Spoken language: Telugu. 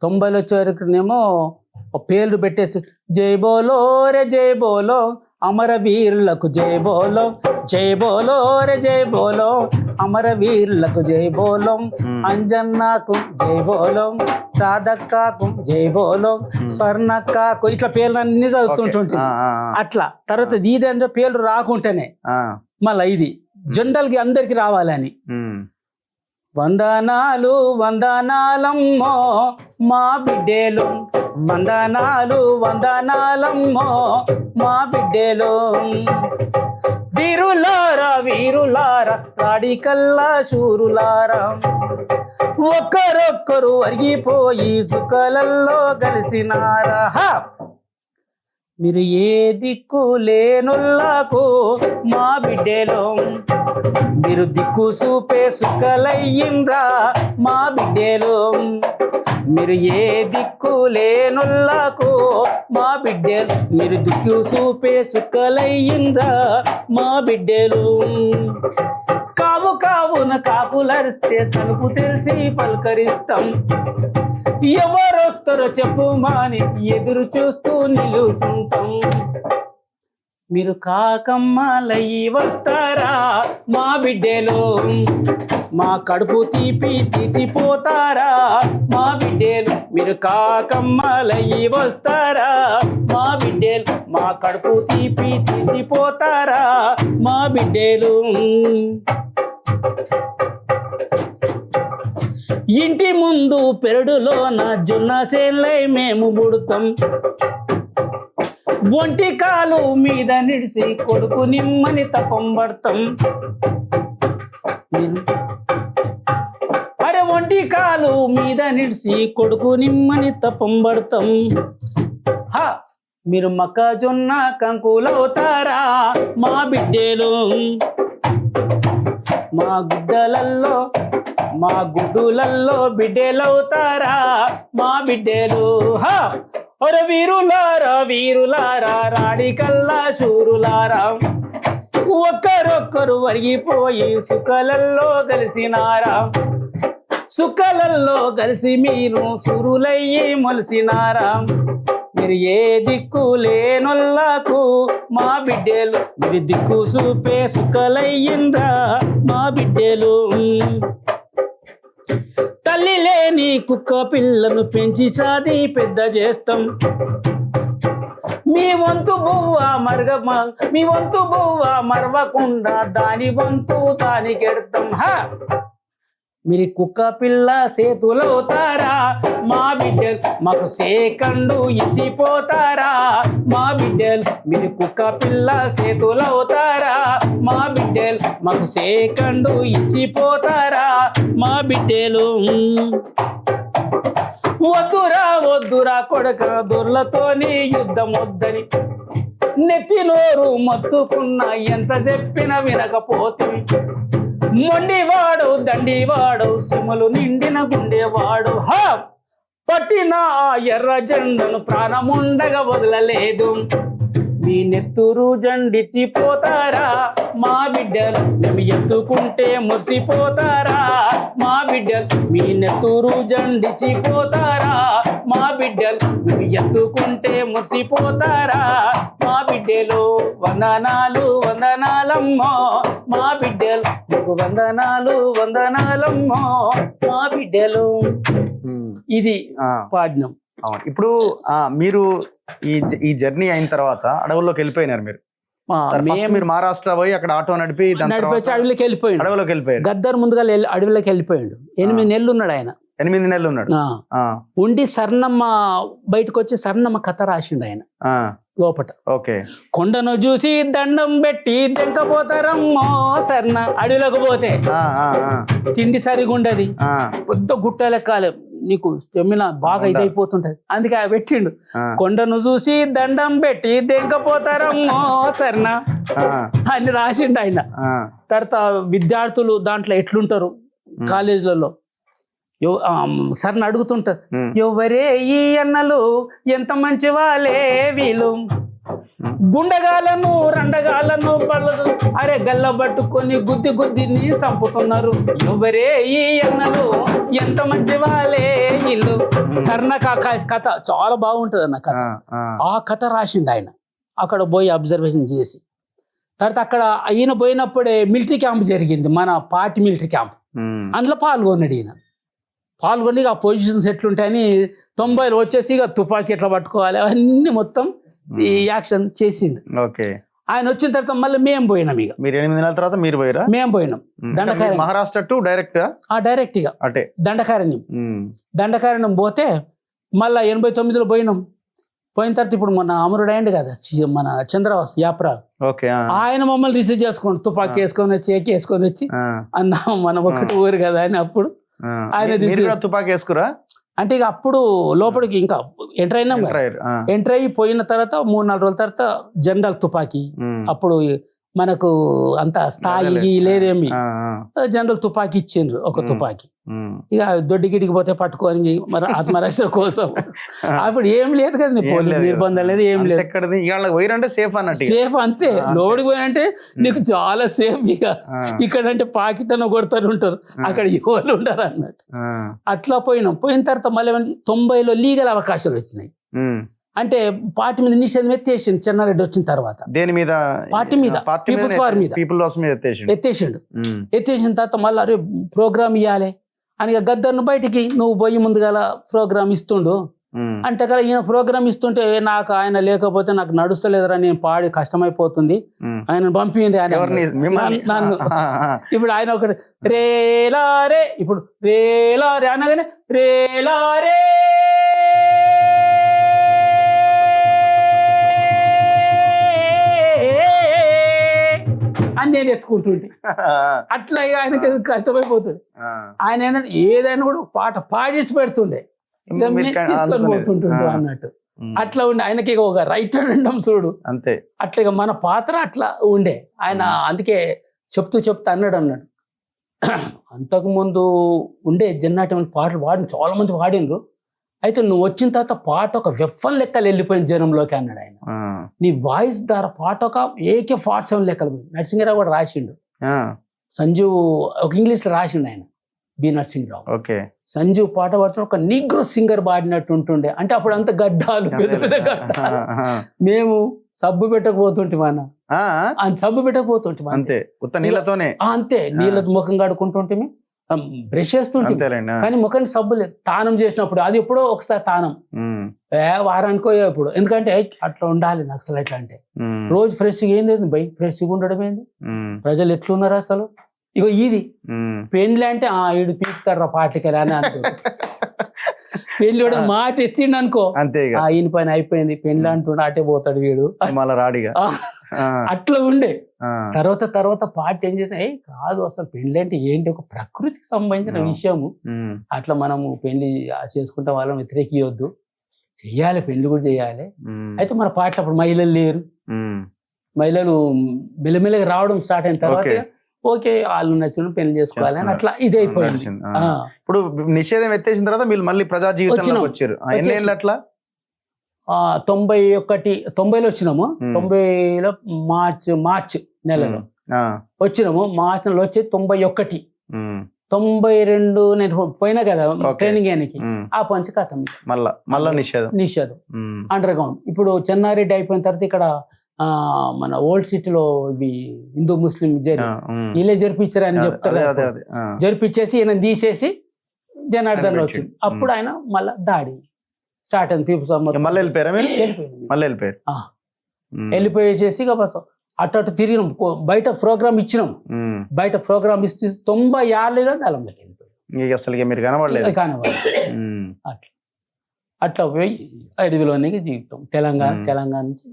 90లో వచ్చేవరకునేమో పేర్లు పెట్టేసి జై బోలో రే జై బోలో అమరవీరులకు జై బోలో రే జై బోలో అమరవీరులకు జై బోలో అంజన్నాకు జై బోలో సాధక్కాకు జై బోలో స్వర్ణక్కాకు ఇట్లా పేర్లు అన్ని చదువుతుంటుంది. అట్లా తర్వాత ఇదేంటో పేర్లు రాకుంటేనే మళ్ళీ ఇది జనరల్గా అందరికి రావాలని వందనాలు వందనాలమ్మో మా బిడ్డేలు వందనాలు వందనాలమ్మో మా బిడ్డేలు వీరులారా వీరులారా రాడికల్లా శూరులారా ఒక్కరొక్కరు అరిగిపోయి సుఖలల్లో కలిసినారా. మీరు ఏ దిక్కు లేనుల్లాకు మా బిడ్డేలో మీరు దిక్కు చూపే సుఖలయ్యిండ్రా మా బిడ్డేలు. మీరు ఏ దిక్కు లేనుల్లాకు మా బిడ్డేలు మీరు దిక్కు చూపే సుఖలయ్యిండ్రా మా బిడ్డేలు. కావు కావున కాపులరిస్తే తలుపు తెలిసి పలకరిస్తాం. ఎవరొస్తారో చెప్పు మాని ఎదురు చూస్తూ నిలుచుంటాం. మీరు కాకమ్మలయ్యి వస్తారా మా బిడ్డేలు మా కడుపు తీపి తీర్చిపోతారా మా బిడ్డేలు. మీరు కాకమ్మలయ్యి వస్తారా మా బిడ్డేలు మా కడుపు తీపి తీర్చిపోతారా మా బిడ్డేలు. ఇంటి ముందు పెరడులోన జొన్న సేన్లై మేము బుడతాం. ఒంటి కాలు మీద నిడిసి కొడుకు నిమ్మని తపం పడతాం. అరే ఒంటి కాలు మీద నిడిసి కొడుకు నిమ్మని తపం పడతాం. మీరు మొక్కజొన్న కంకులవుతారా మా బిడ్డేలు మా గుడ్డలల్లో మా గుడ్డులల్లో బిడ్డేలవుతారా మా బిడ్డేలు. ఒరే వీరులారా వీరులారా రాడికల్లా శూరులారా ఒక్కరొక్కరు వరిగిపోయి సుఖలల్లో కలిసినారా. సుఖలల్లో కలిసి మీరు శూరులయ్యి మొలిసినారా. మీరు ఏ దిక్కు లేనొల్లకు మా బిడ్డేలు మీరు దిక్కు చూపే సుఖలయ్యిండ్రా మా బిడ్డేలు. తల్లి లేని కుక్క పిల్లను పెంచి సాది పెద్ద చేస్తాం. మీ వంతు బువ్వ మరవకుండా దాని వంతు దానికెడతాం. మీరు కుక్క పిల్ల సేతులవుతారా మా బిడ్డలు మాకు సేకండు ఇచ్చిపోతారా మా బిడ్డలు. మీరు కుక్క పిల్ల సేతులవుతారా మా బిడ్డలు మాకు సేకండు ఇచ్చిపోతారా మా బిడ్డలు. వద్దురా వద్దురా కొడక దొర్లతోని యుద్ధం వద్దని నెత్తి నోరు మత్తుకున్నా ఎంత చెప్పినా వినకపోతుంది. మొండివాడు దండివాడు సిమలు నిండిన గుండెవాడు పట్టిన ఆ ఎర్ర జెండను ప్రాణముండగా వదలలేదు. మీ నెత్తురు జండిచ్చిపోతారా మా బిడ్డలు మేము ఎత్తుకుంటే మురిసిపోతారా మా బిడ్డలు. మీ నెత్తురు జండిచ్చిపోతారా మా బిడ్డలు మేము ఎత్తుకుంటే మురిసిపోతారా మా బిడ్డలు. వందనాలు వందనాలమ్మో మా బిడ్డలు మీకు వందనాలు వందనాలమ్మో మా బిడ్డలు. ఇది పాడ్యం. ఇప్పుడు మీరు ఈ జర్నీ అయిన తర్వాత అడవుల్లోకి వెళ్ళిపోయినారు. మీరు మీరు మహారాష్ట్ర పోయి అక్కడ ఆటో నడిపి అడవిలోకి వెళ్ళిపోయాడు. అడవిలోకి వెళ్ళిపోయాడు. గద్దర్ ముందుగా అడవిలోకి వెళ్ళిపోయాడు. 8 నెలలు ఉన్నాడు ఆయన. 8 నెలలు ఉన్నాడు. ఉండి సర్ణమ్మ బయటకు వచ్చి సర్ణమ్మ కథ రాసిండు ఆయన లోపట. ఓకే. కొండను చూసి దండం పెట్టి దెంకపోతారమ్మో సర్ణ అడవిలోకి పోతే తిండి సరిగుండది పెద్ద గుట్ట లెక్కాలి నీకు స్టెమినా బాగా ఇదైపోతుంటది. అందుకే పెట్టిండు కొండను చూసి దండం పెట్టి దెంకపోతారమ్మో సర్ణ అని రాసిండు ఆయన. తర్వాత విద్యార్థులు దాంట్లో ఎట్లుంటారు కాలేజీలలో సర్ని అడుగుతుంటారు ఎవరే ఈ అన్నలు ఎంత మంచి వాళ్ళే వీళ్ళు గుండగాలను రండగాలను బళ్ళదు అరే గల్ల పట్టుకొని గుద్ది గుద్దిని చంపుతున్నారు ఎవరే ఈ అన్నలు ఎంత మంచి వాళ్ళే ఇల్లు సర్ణ కథ చాలా బాగుంటది అన్న కథ. ఆ కథ రాసిండు ఆయన అక్కడ పోయి అబ్జర్వేషన్ చేసి. తర్వాత అక్కడ ఈయన పోయినప్పుడే మిలిటరీ క్యాంప్ జరిగింది, మన పార్టీ మిలిటరీ క్యాంప్. అందులో పాల్గొన్నాడు ఈయన. పాల్గొని ఆ పొజిషన్స్ ఎట్లుంటాయని 90లో వచ్చేసి ఇక తుపాకీ ఎట్లా పట్టుకోవాలి అవన్నీ మొత్తం ఈ యాక్షన్ చేసిండు. ఆయన వచ్చిన తర్వాత మళ్ళీ మేము పోయినాం. ఇక మీరు 8 నెలల తర్వాత మీరు పోయిరా? మేము పోయినాం Dandakaranya. Maharashtra to direct direct ఇక అటే దండకారణ్యం పోతే మళ్ళీ 89లో పోయినాం. పోయిన తర్వాత ఇప్పుడు మన అమరుడు అయ్యండి కదా మన చంద్రవాస్ యాప్రా, ఆయన మమ్మల్ని రిసీవ్ చేసుకోండి తుపాకీ వేసుకొని వచ్చి వేసుకొని వచ్చి అన్నా మనం ఒకటి ఊరు కదా అని అప్పుడు ఆయన తుపాకీ వేసుకురా అంటే ఇక అప్పుడు లోపలికి ఇంకా ఎంటర్ అయినాం. ఎంటర్ అయ్యి పోయిన తర్వాత 3-4 రోజుల తర్వాత జనరల్ తుపాకీ, అప్పుడు మనకు అంత స్థాయి లేదేమి, జనరల్ తుపాకీ ఇచ్చిండ్రు ఒక తుపాకీ. ఇక దొడ్డిగిడికి పోతే పట్టుకొని మరి ఆత్మరక్షణ కోసం అప్పుడు ఏం లేదు కదా, పోలీస్ నిర్బంధం లేదు ఏం లేదు. సేఫ్ అంతే, లోడికి పోయినంటే నీకు చాలా సేఫ్. ఇక ఇక్కడ అంటే పాకెట్ అని కొడతారు ఉంటారు, అక్కడ ఎవరు ఉంటారు అన్నట్టు. అట్లా పోయినాం. పోయిన తర్వాత మళ్ళీ 90లో లీగల్ అవకాశాలు వచ్చినాయి. అంటే పార్టీ మీద నిషేధం ఎత్తేసిండు చెన్నారెడ్డి వచ్చిన తర్వాత. దేని మీద? పార్టీ మీద, పీపుల్స్ వార్ మీద ఎత్తేసిండు. ఎత్తేసిన తర్వాత మళ్ళీ అరే ప్రోగ్రామ్ ఇవ్వాలి అని గద్దర్ను బయటికి నువ్వు పోయి ముందుగా ప్రోగ్రామ్ ఇస్తుండు అంటే కదా, ఈయన ప్రోగ్రామ్ ఇస్తుంటే నాకు ఆయన లేకపోతే నాకు నడుస్తలేదురా, నేను పాడి కష్టమైపోతుంది, ఆయన పంపింది ఆయన నన్ను. ఇప్పుడు ఆయన ఒకటి రేలారే, ఇప్పుడు రేలారే అనగానే రేలారే అని నేను ఎత్తుకుంటుంటే అట్లా ఆయనకి కష్టమైపోతుంది. ఆయన ఏంటంటే ఏదైనా కూడా పాట పాడేసి పెడుతుండే, తీసుకొని పోతుంటుండే అన్నట్టు. అట్లా ఉండే ఆయనకి ఒక రైట్ హ్యాండ్ చూడు అంతే. అట్లా ఇక మన పాత్ర అట్లా ఉండే ఆయన. అందుకే చెప్తూ అన్నాడు అంతకుముందు ఉండే జన్నాట్యం పాటలు చాలా మంది పాడినరు, అయితే నువ్వు వచ్చిన తర్వాత పాట ఒక వెఫన్ లెక్కలు వెళ్ళిపోయిన జనంలోకి అన్నాడు ఆయన. నీ వాయిస్ ద్వారా పాట ఒక AK-47 లెక్కలు పోయింది. నరసింహరావు కూడా రాసిండు, సంజీవ్ ఒక ఇంగ్లీష్లో రాసిండు ఆయన, బి నరసింహరావు. సంజీవ్ పాట పాడుతున్న ఒక నీగ్రో సింగర్ పాడినట్టు ఉంటుండే. అంటే అప్పుడు అంత గడ్డాలు, పెద్ద పెద్ద గడ్డాలు. మేము సబ్బు పెట్టకపోతుంటే సబ్బు పెట్టకపోతుంటే అంతే నీళ్ళ ముఖం కడుకుంటుంటే బ్రష్ చేస్తుంటే, కానీ ముఖానికి సబ్బు లేదు. తానం చేసినప్పుడు అది ఎప్పుడో ఒకసారి తానం, వారానికో ఎప్పుడు. ఎందుకంటే అట్లా ఉండాలి నక్సల్ ఎట్లా అంటే రోజు ఫ్రెష్గా ఏంది బై ఫ్రెష్గా ఉండడం ఏంది, ప్రజలు ఎట్లున్నారు అసలు. ఇగో ఇది పెండ్లి అంటే ఈడు పీకుతాడు పాటలకి అని అనుకో, పెళ్లి కూడా మాట ఎత్తిండు అనుకో ఈయన పైన అయిపోయింది, పెళ్లి అంటుండే అటే పోతాడు వీడు రాడిగా. అట్లా ఉండే. తర్వాత పార్టీ ఏం చేసిన కాదు అసలు పెళ్లి అంటే ఏంటి, ఒక ప్రకృతికి సంబంధించిన విషయము. అట్లా మనము పెళ్లి చేసుకుంటే వాళ్ళని వ్యతిరేకియొద్దు, చెయ్యాలి, పెళ్లి కూడా చెయ్యాలి. అయితే మన పాటలు అప్పుడు మహిళలు లేరు, మహిళలు మెల్లమెల్లగా రావడం స్టార్ట్ అయిన తర్వాత ఓకే వాళ్ళు నచ్చిన పెళ్లి చేసుకోవాలి అని అట్లా ఇది అయిపోయింది. ఇప్పుడు నిషేధం ఎత్తేసిన తర్వాత మీరు మళ్ళీ ప్రజా జీవితంలోకి వచ్చారు. అట్లా 90లో వచ్చినాము. 90లో మార్చ్ నెలలో వచ్చినాము. మార్చ్ నెలలో వచ్చి 91, 92 నేను పోయినా కదా ట్రైనింగ్ ఆయనకి. ఆ పంచి కథం మళ్ళా నిషేధం అండర్ గ్రౌండ్. ఇప్పుడు చెన్నారెడ్డి అయిపోయిన తర్వాత ఇక్కడ మన ఓల్డ్ సిటీలో ఇవి హిందూ ముస్లిం వీళ్ళే జరిపించారు అని చెప్తారు. జరిపించేసి ఈయన తీసేసి జనార్దన్ వచ్చింది. అప్పుడు ఆయన మళ్ళా దాడి స్టార్ట్ అయింది. వెళ్ళిపోయేసేసి అటు తిరిగినాం, బయట ప్రోగ్రామ్ ఇచ్చినాం. బయట ప్రోగ్రామ్ ఇస్తే 96 దళంలోకి వెళ్ళిపోయాం. అసలు మీరు కనబడలేదు. అట్లా పోయి అడవిలోనే జీవితం. తెలంగాణ నుంచి